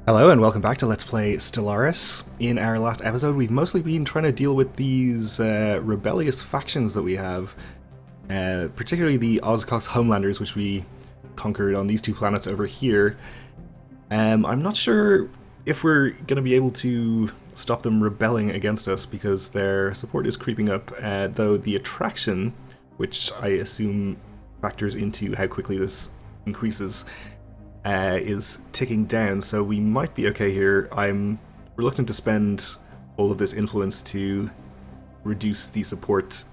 Hello and welcome back to Let's Play Stellaris. In our last episode, we've mostly been trying to deal with these rebellious factions that we have, particularly the Ozcox Homelanders, which we conquered on these two planets over here. I'm not sure if we're going to be able to stop them rebelling against us because their support is creeping up, though the attraction, which I assume factors into how quickly this increases, is ticking down, so we might be okay here. I'm reluctant to spend all of this influence to reduce the support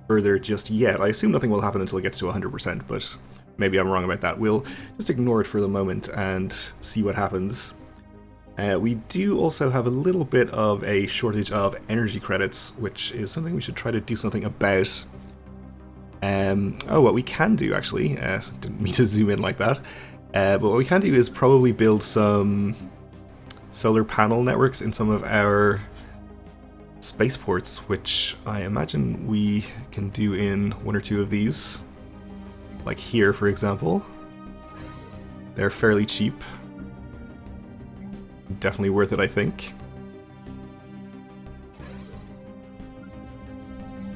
further just yet. I assume nothing will happen until it gets to 100%, but maybe I'm wrong about that. We'll just ignore it for the moment and see what happens. We do also have a little bit of a shortage of energy credits, which is something we should try to do something about. What we can do, actually, didn't mean to zoom in like that. But what we can do is probably build some solar panel networks in some of our spaceports, which I imagine we can do in one or two of these. Like here, for example. They're fairly cheap. Definitely worth it, I think.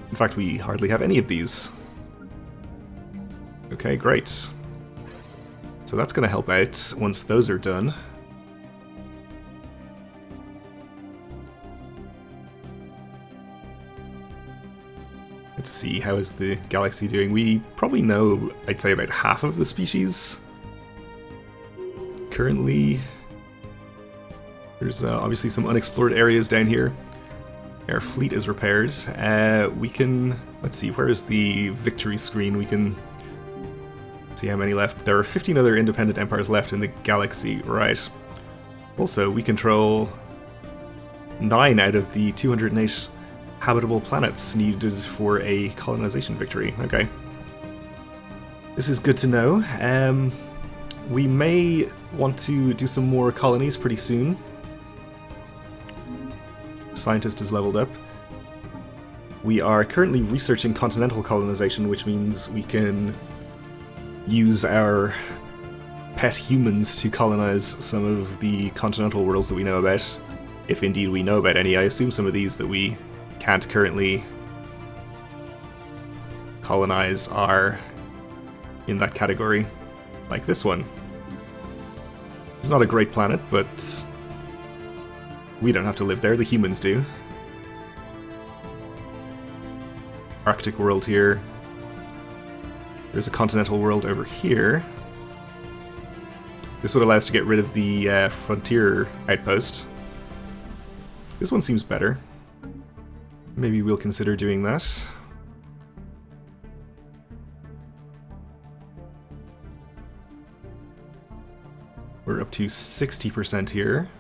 In fact, we hardly have any of these. Okay, great. So that's going to help out once those are done. Let's see, how is the galaxy doing? We probably know, I'd say, about half of the species. Currently, there's obviously some unexplored areas down here. Our fleet is repaired. We can, let's see, where is the victory screen? We can see how many left. There are 15 other independent empires left in the galaxy, right. Also, we control 9 out of the 208 habitable planets needed for a colonization victory. Okay. This is good to know. We may want to do some more colonies pretty soon. Scientist is leveled up. We are currently researching continental colonization, which means we can use our pet humans to colonize some of the continental worlds that we know about, if indeed we know about any. I assume some of these that we can't currently colonize are in that category, like this one. It's not a great planet, but we don't have to live there, the humans do. Arctic world here. There's a continental world over here. This would allow us to get rid of the frontier outpost. This one seems better. Maybe we'll consider doing that. We're up to 60% here.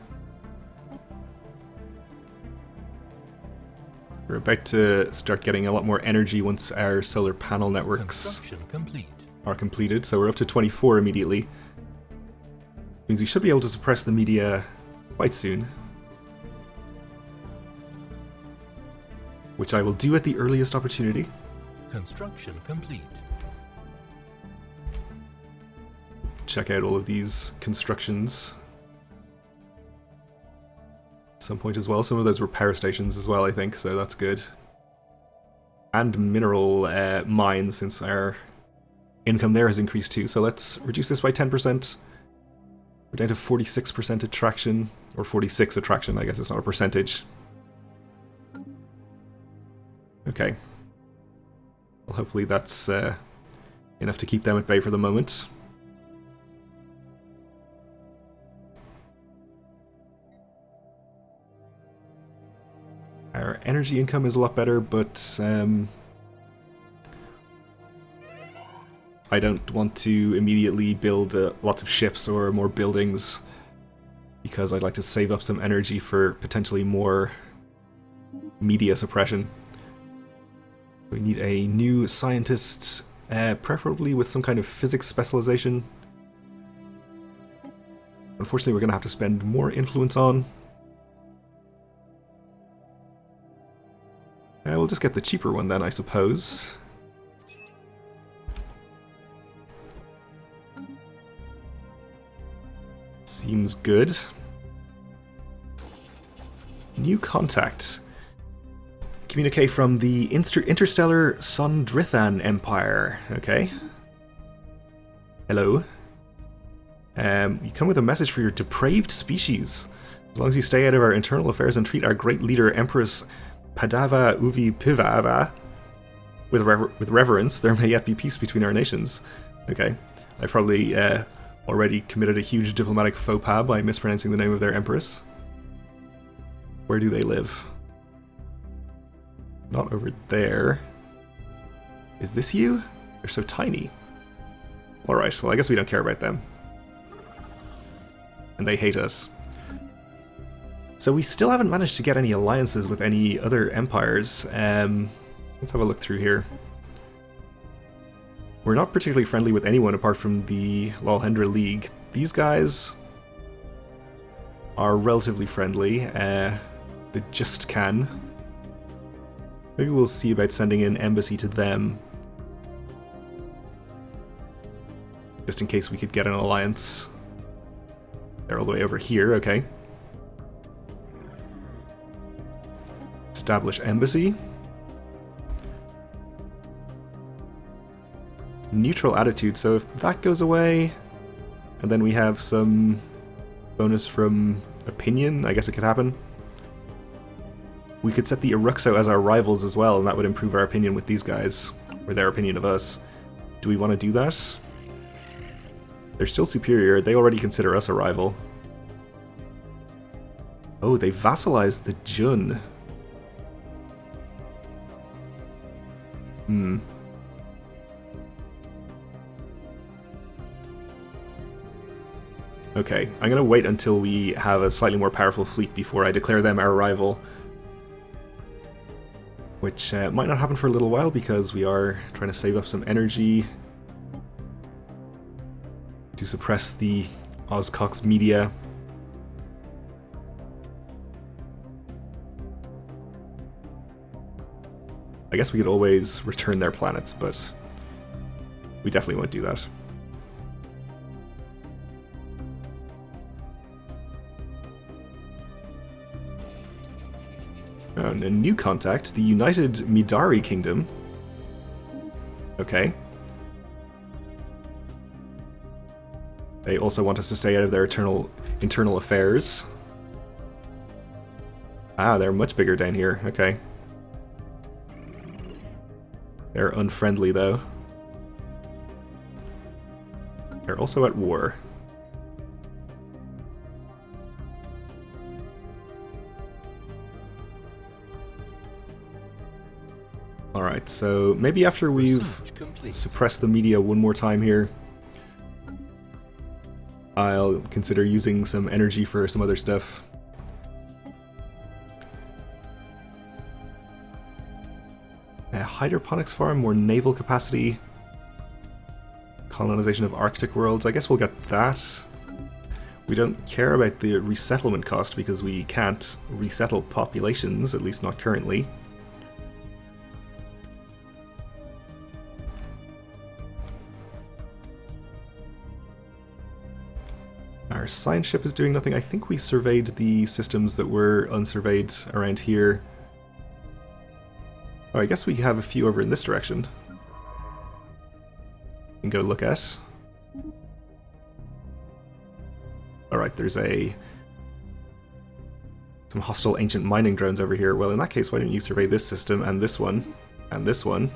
We're about to start getting a lot more energy once our solar panel networks are completed, so we're up to 24 immediately. Means we should be able to suppress the media quite soon. Which I will do at the earliest opportunity. Construction complete. Check out all of these constructions at some point as well. Some of those were power stations as well, I think, so that's good. And mineral mines, since our income there has increased too. So let's reduce this by 10%. We're down to 46% attraction, or 46 attraction, I guess it's not a percentage. Okay. Well, hopefully that's enough to keep them at bay for the moment. Our energy income is a lot better, but I don't want to immediately build lots of ships or more buildings because I'd like to save up some energy for potentially more media suppression. We need a new scientist, preferably with some kind of physics specialization. Unfortunately, we're going to have to spend more influence on. We'll just get the cheaper one then, I suppose. Seems good. New contact. Communique from the interstellar Sondrithan Empire. Okay. Hello. You come with a message for your depraved species. As long as you stay out of our internal affairs and treat our great leader, Empress Padava Uvi Pivava, with reverence, there may yet be peace between our nations. Okay. I probably already committed a huge diplomatic faux pas by mispronouncing the name of their empress. Where do they live? Not over there. Is this you? They're so tiny. Alright, well I guess we don't care about them. And they hate us. So we still haven't managed to get any alliances with any other empires. Let's have a look through here. We're not particularly friendly with anyone apart from the Lolhendra League. These guys are relatively friendly. They just can. Maybe we'll see about sending an embassy to them. Just in case we could get an alliance. They're all the way over here, okay. Establish embassy. Neutral attitude, so if that goes away, and then we have some bonus from opinion, I guess it could happen. We could set the Iruxo as our rivals as well, and that would improve our opinion with these guys, or their opinion of us. Do we want to do that? They're still superior, they already consider us a rival. Oh, they vassalized the Jun. Okay, I'm gonna wait until we have a slightly more powerful fleet before I declare them our rival. Which might not happen for a little while because we are trying to save up some energy to suppress the Ozcox media. I guess we could always return their planets, but we definitely won't do that. And a new contact, the United Midari Kingdom. Okay. They also want us to stay out of their internal affairs. Ah, they're much bigger down here. Okay. They're unfriendly, though. They're also at war. Alright, so maybe after we've suppressed the media one more time here, I'll consider using some energy for some other stuff. A hydroponics farm, more naval capacity, colonization of Arctic worlds. I guess we'll get that. We don't care about the resettlement cost because we can't resettle populations, at least not currently. Our science ship is doing nothing. I think we surveyed the systems that were unsurveyed around here. Oh, I guess we have a few over in this direction. We can go look at. Alright, there's some hostile ancient mining drones over here. Well, in that case, why don't you survey this system, and this one, and this one.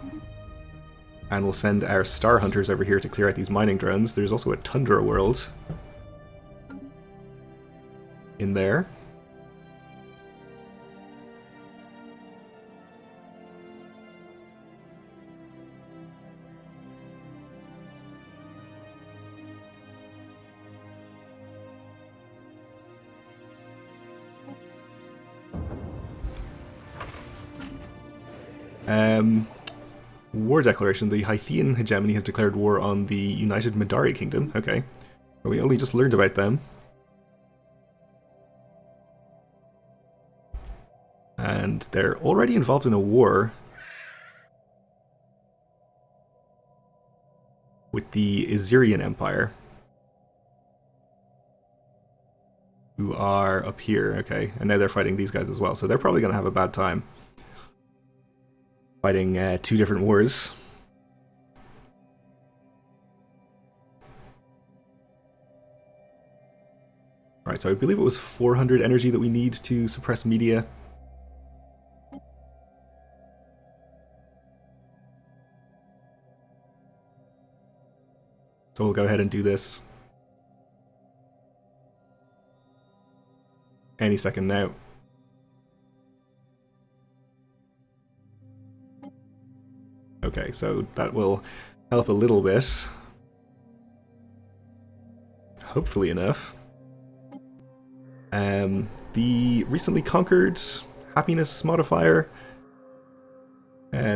And we'll send our star hunters over here to clear out these mining drones. There's also a tundra world in there. War declaration. The Hythian hegemony has declared war on the United Midari Kingdom. Okay. Well, we only just learned about them. And they're already involved in a war with the Izirian Empire. who are up here. Okay, and now they're fighting these guys as well, so they're probably going to have a bad time fighting two different wars. Alright, so I believe it was 400 energy that we need to suppress media. So we'll go ahead and do this any second now. Okay, so that will help a little bit. Hopefully enough. The recently conquered happiness modifier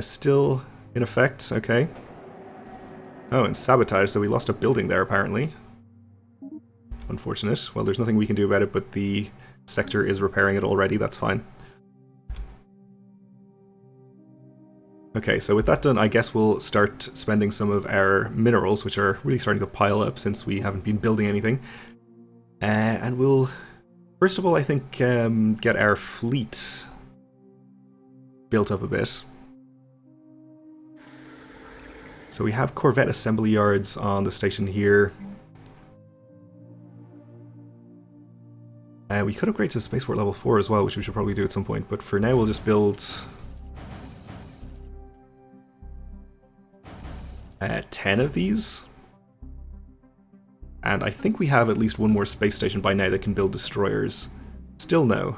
still in effect. Okay. Oh, and sabotage, so we lost a building there apparently. Unfortunate. Well, there's nothing we can do about it, but the sector is repairing it already, that's fine. Okay, so with that done, I guess we'll start spending some of our minerals, which are really starting to pile up since we haven't been building anything. And we'll, first of all, I think, get our fleet built up a bit. So we have Corvette assembly yards on the station here. We could upgrade to Spaceport level 4 as well, which we should probably do at some point, but for now we'll just build 10 of these. And I think we have at least one more space station by now that can build destroyers. Still no.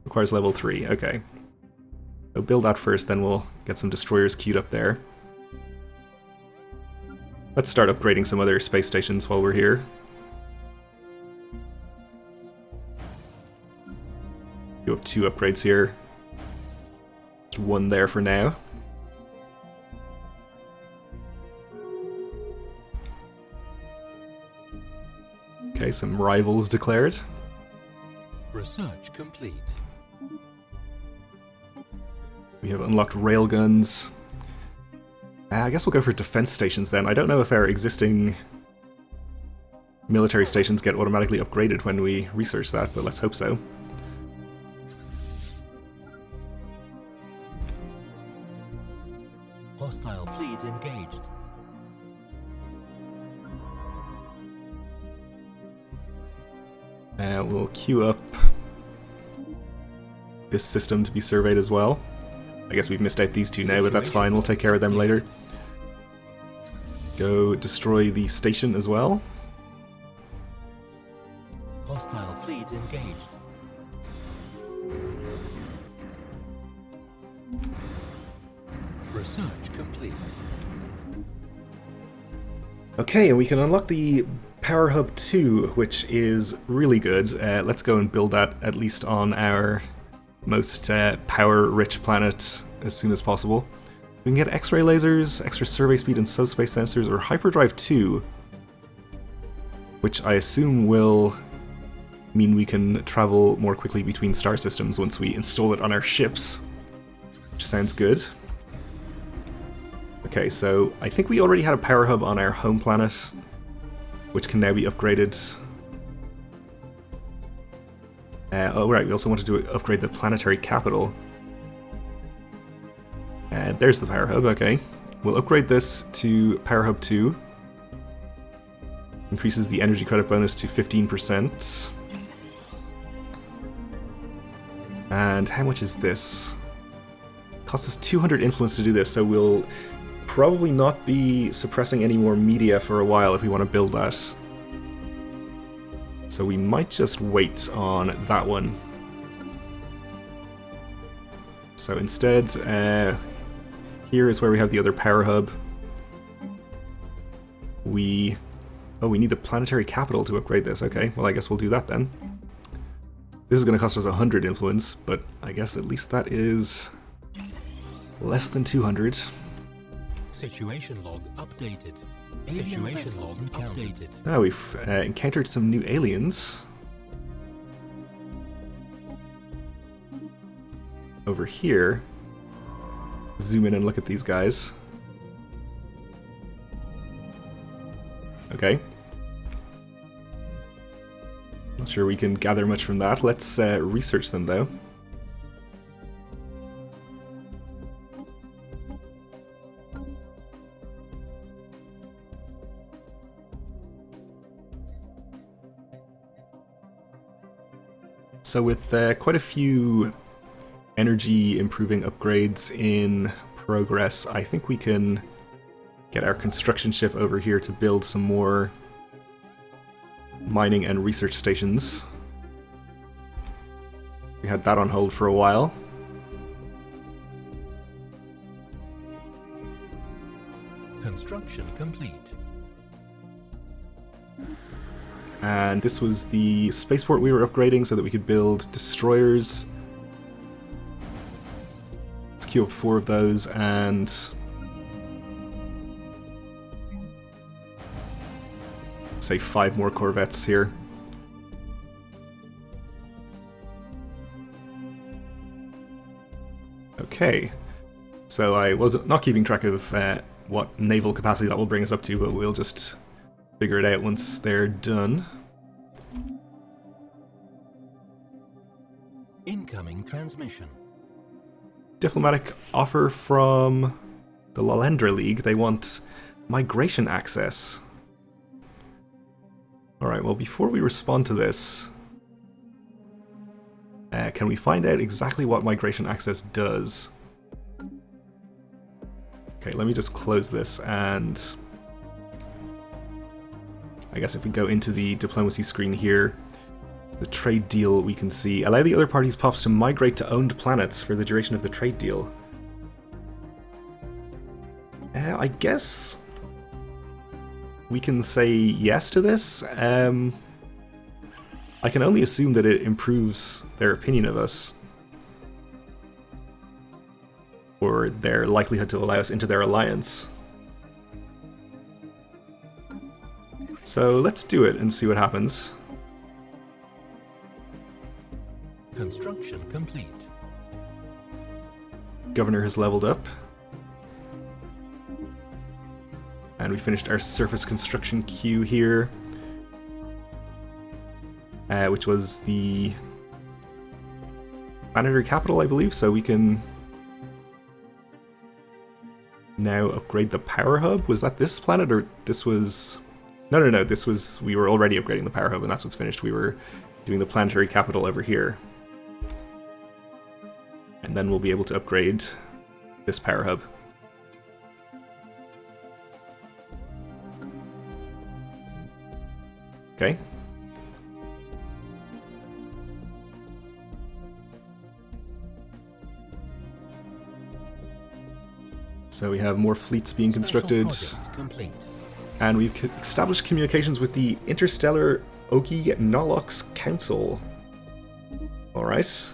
Requires level 3, okay. So build that first, then we'll get some destroyers queued up there. Let's start upgrading some other space stations while we're here. Do up 2 upgrades here. Just 1 there for now. Okay, some rivals declared. Research complete. We have unlocked railguns. I guess we'll go for defense stations then. I don't know if our existing military stations get automatically upgraded when we research that, but let's hope so. Hostile fleet engaged. We'll queue up this system to be surveyed as well. I guess we've missed out these two now, but that's fine. We'll take care of them later. Go destroy the station as well. Hostile fleet engaged. Research complete. Okay, and we can unlock the Power Hub 2, which is really good. Let's go and build that at least on our most power-rich planet as soon as possible. We can get X-ray lasers, extra survey speed and subspace sensors, or Hyperdrive 2, which I assume will mean we can travel more quickly between star systems once we install it on our ships, which sounds good. Okay, so I think we already had a power hub on our home planet, which can now be upgraded. Oh right, we also wanted to upgrade the planetary capital. There's the power hub, okay. We'll upgrade this to Power Hub 2. Increases the energy credit bonus to 15%. And how much is this? Costs us 200 influence to do this, so we'll probably not be suppressing any more media for a while if we want to build that. So we might just wait on that one. So instead, here is where we have the other power hub. We need the planetary capital to upgrade this. Okay, well I guess we'll do that then. This is going to cost us 100 influence, but I guess at least that is less than 200. Situation log updated. Situation log updated. Now we've encountered some new aliens. Over here. Zoom in and look at these guys. Okay. Not sure we can gather much from that. Let's research them though. So with quite a few energy improving upgrades in progress, I think we can get our construction ship over here to build some more mining and research stations. We had that on hold for a while. Construction complete. And this was the spaceport we were upgrading so that we could build destroyers. Let's queue up 4 of those and say 5 more corvettes here. Okay, so I was not keeping track of what naval capacity that will bring us up to, but we'll just figure it out once they're done. Incoming transmission. Diplomatic offer from the Lalendra League. They want migration access. Alright, well before we respond to this, can we find out exactly what migration access does? Okay, let me just close this, and I guess if we go into the diplomacy screen here, the trade deal we can see. Allow the other party's pops to migrate to owned planets for the duration of the trade deal. I guess we can say yes to this. I can only assume that it improves their opinion of us, or their likelihood to allow us into their alliance. So let's do it and see what happens. Construction complete. Governor has leveled up. And we finished our surface construction queue here, which was the planetary capital, I believe, so we can now upgrade the power hub. Was that this planet, or this was... No, this was... We were already upgrading the power hub, and that's what's finished. We were doing the planetary capital over here. And then we'll be able to upgrade this power hub. Okay. So we have more fleets being constructed, and we've established communications with the Interstellar Ogi Nolox Council. Alright.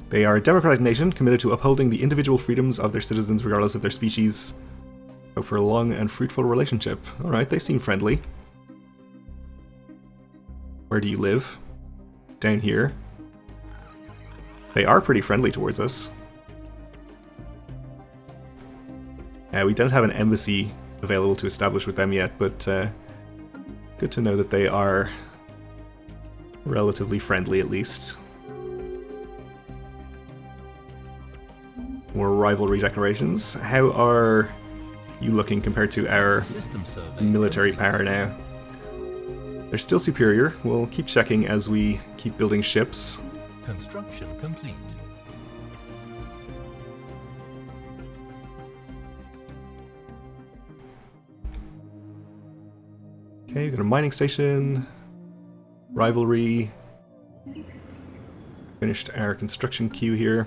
They are a democratic nation committed to upholding the individual freedoms of their citizens regardless of their species. Hope for a long and fruitful relationship. Alright, they seem friendly. Where do you live? Down here. They are pretty friendly towards us. We don't have an embassy available to establish with them yet, but good to know that they are relatively friendly at least. More rivalry declarations. How are you looking compared to our military power now? They're still superior. We'll keep checking as we keep building ships. Construction complete. Okay, we've got a mining station, rivalry, finished our construction queue here.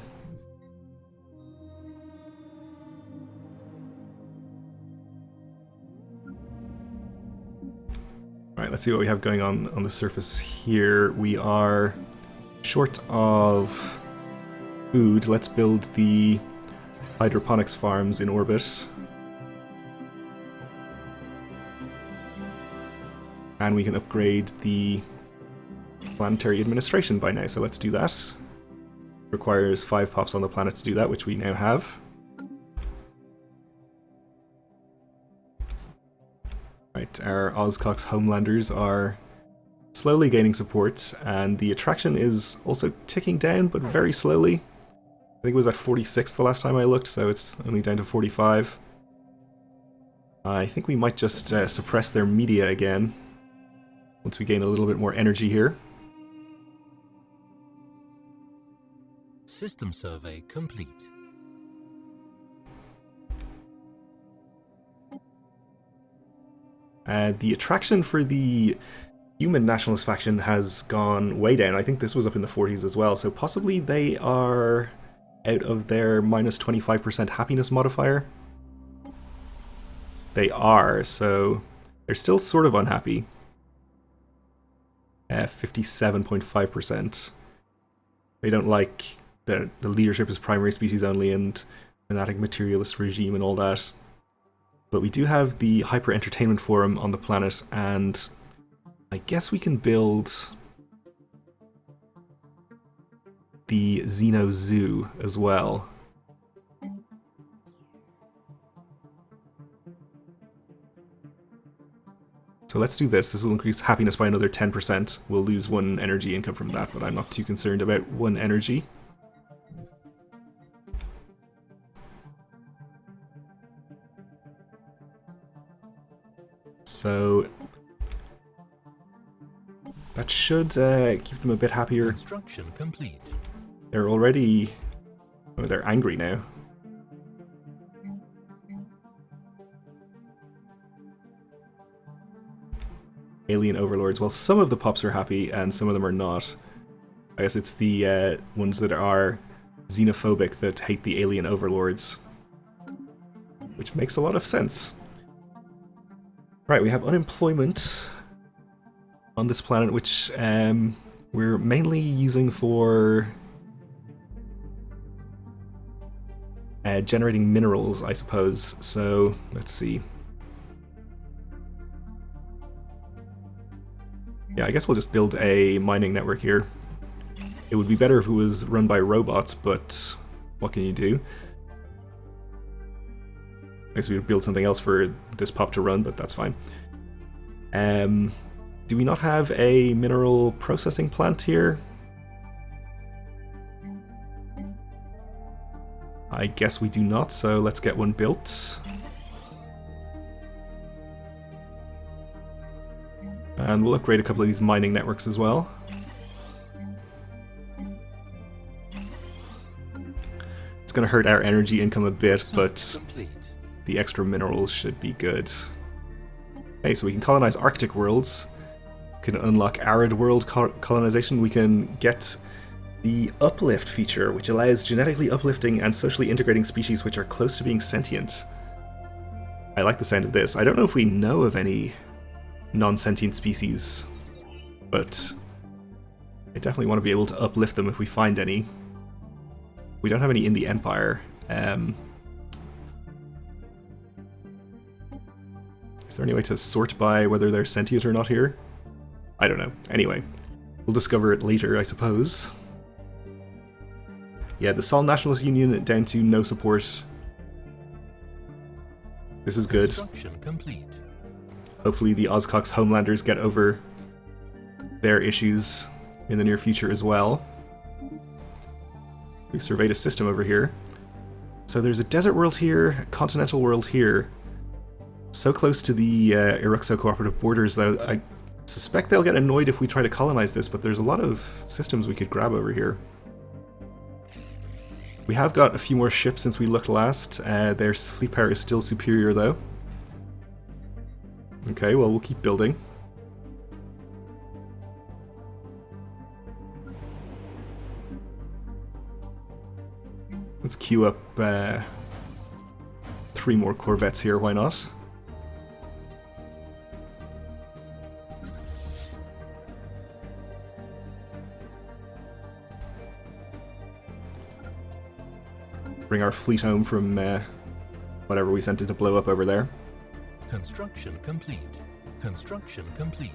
Alright, let's see what we have going on the surface here. We are short of food. Let's build the hydroponics farms in orbit. And we can upgrade the planetary administration by now, so let's do that. Requires 5 pops on the planet to do that, which we now have. Right, Right, our Ozcox Homelanders are slowly gaining support, and the attraction is also ticking down, but very slowly. I think it was at 46 the last time I looked, so it's only down to 45. I think we might just suppress their media again, once we gain a little bit more energy here. System survey complete. The attraction for the human nationalist faction has gone way down. I think this was up in the 40s as well, so possibly they are out of their minus 25% happiness modifier. They are, so they're still sort of unhappy. 57.5%. They don't like the leadership is primary species only and fanatic materialist regime and all that. But we do have the Hyper Entertainment Forum on the planet, and I guess we can build the Xeno Zoo as well. So let's do this. This will increase happiness by another 10%. We'll lose 1 energy income from that, but I'm not too concerned about 1 energy. So that should keep them a bit happier. Construction complete. They're already... oh, they're angry now. Alien overlords. Well, some of the pups are happy and some of them are not. I guess it's the ones that are xenophobic that hate the alien overlords. Which makes a lot of sense. Right, we have unemployment on this planet, which we're mainly using for generating minerals, I suppose. So, let's see. Yeah, I guess we'll just build a mining network here. It would be better if it was run by robots, but what can you do? I guess we would build something else for this pop to run, but that's fine. Do we not have a mineral processing plant here? I guess we do not, so let's get one built. And we'll upgrade a couple of these mining networks as well. It's going to hurt our energy income a bit, but the extra minerals should be good. Okay, so we can colonize Arctic worlds. Can unlock arid world colonization. We can get the uplift feature, which allows genetically uplifting and socially integrating species which are close to being sentient. I like the sound of this. I don't know if we know of any non-sentient species, but I definitely want to be able to uplift them if we find any. We don't have any in the Empire. Is there any way to sort by whether they're sentient or not here? I don't know. Anyway, we'll discover it later, I suppose. Yeah, the Sol Nationalist Union down to no support. This is good. Construction complete. Hopefully the Ozcox Homelanders get over their issues in the near future as well. We surveyed a system over here. So there's a desert world here, a continental world here. So close to the Iruxo cooperative borders, though, I suspect they'll get annoyed if we try to colonize this, but there's a lot of systems we could grab over here. We have got a few more ships since we looked last. Their fleet power is still superior, though. Okay, well, we'll keep building. Let's queue up 3 more corvettes here, why not? Bring our fleet home from whatever we sent it to blow up over there. Construction complete. Construction complete.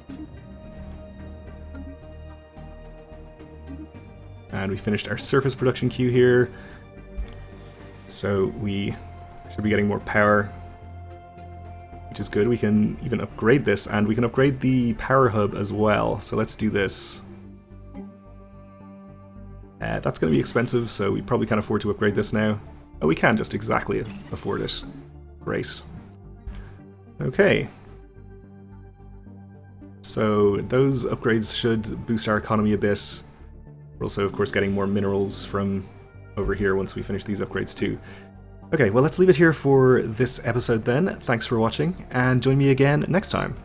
And we finished our surface production queue here. So we should be getting more power. which is good. We can even upgrade this, and we can upgrade the power hub as well. So let's do this. That's going to be expensive, so we probably can't afford to upgrade this now. Oh, we can just exactly afford it. Great. Okay. So those upgrades should boost our economy a bit. We're also, of course, getting more minerals from over here once we finish these upgrades too. Okay, well, let's leave it here for this episode then. Thanks for watching, and join me again next time.